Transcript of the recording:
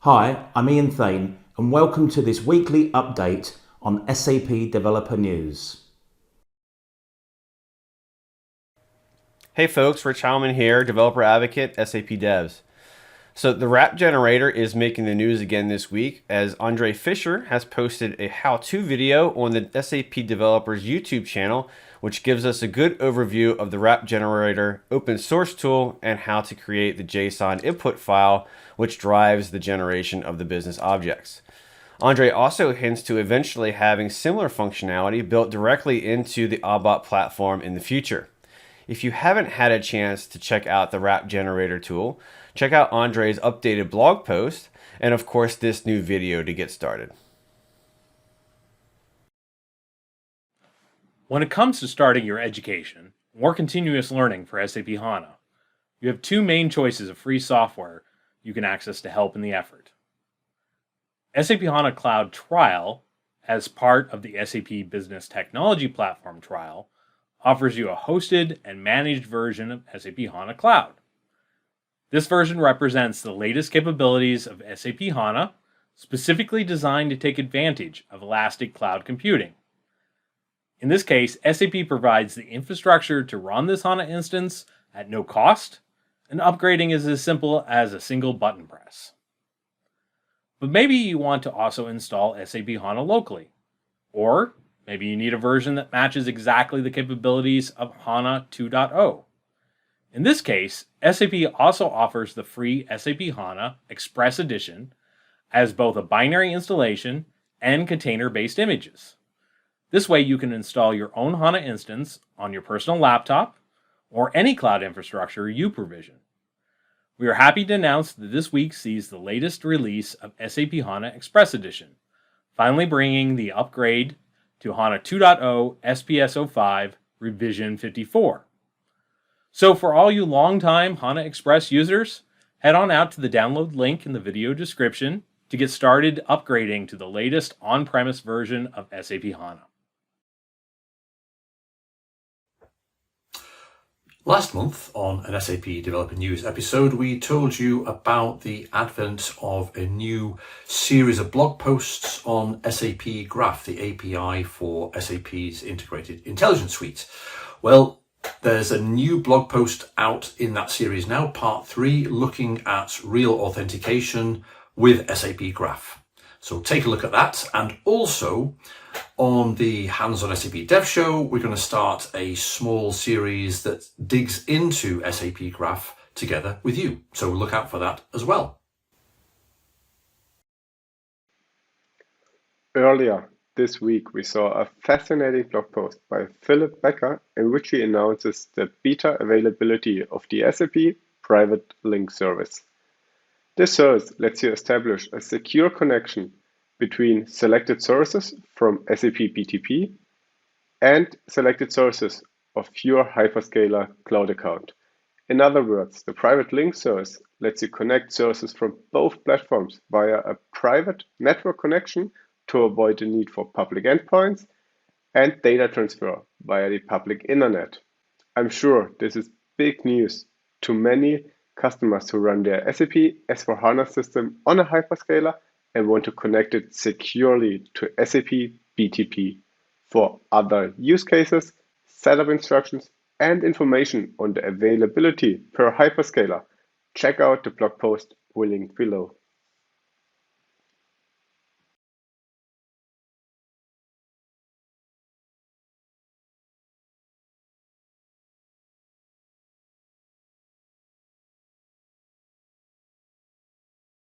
Hi, I'm Ian Thane, and welcome to this weekly update on SAP Developer News. Hey folks, Rich Howman here, developer advocate, SAP Devs. So the Wrap Generator is making the news again this week as Andre Fischer has posted a how-to video on the SAP Developers YouTube channel, which gives us a good overview of the Wrap Generator open source tool and how to create the JSON input file, which drives the generation of the business objects. Andre also hints to eventually having similar functionality built directly into the ABAP platform in the future. If you haven't had a chance to check out the Wrap Generator tool, check out Andre's updated blog post and of course this new video to get started. When it comes to starting your education or continuous learning for SAP HANA, you have two main choices of free software you can access to help in the effort. SAP HANA Cloud Trial, as part of the SAP Business Technology Platform Trial, offers you a hosted and managed version of SAP HANA Cloud. This version represents the latest capabilities of SAP HANA, specifically designed to take advantage of elastic cloud computing. In this case, SAP provides the infrastructure to run this HANA instance at no cost, and upgrading is as simple as a single button press. But maybe you want to also install SAP HANA locally, or maybe you need a version that matches exactly the capabilities of HANA 2.0. In this case, SAP also offers the free SAP HANA Express Edition as both a binary installation and container-based images. This way you can install your own HANA instance on your personal laptop or any cloud infrastructure you provision. We are happy to announce that this week sees the latest release of SAP HANA Express Edition, finally bringing the upgrade to HANA 2.0 SPS 05 revision 54. So for all you longtime HANA Express users, head on out to the download link in the video description to get started upgrading to the latest on-premise version of SAP HANA. Last month on an SAP Developer News episode, we told you about the advent of a new series of blog posts on SAP Graph, the API for SAP's Integrated Intelligence Suite. Well, there's a new blog post out in that series now, part 3, looking at real authentication with SAP Graph. So take a look at that. And also on the Hands-on SAP Dev Show, we're going to start a small series that digs into SAP Graph together with you. So look out for that as well. Earlier this week, we saw a fascinating blog post by Philip Becker in which he announces the beta availability of the SAP Private Link Service. This service lets you establish a secure connection between selected sources from SAP BTP and selected sources of your hyperscaler cloud account. In other words, the private link service lets you connect sources from both platforms via a private network connection to avoid the need for public endpoints and data transfer via the public internet. I'm sure this is big news to many customers who run their SAP S/4HANA system on a hyperscaler and want to connect it securely to SAP BTP. For other use cases, setup instructions, and information on the availability per hyperscaler, check out the blog post we linked below.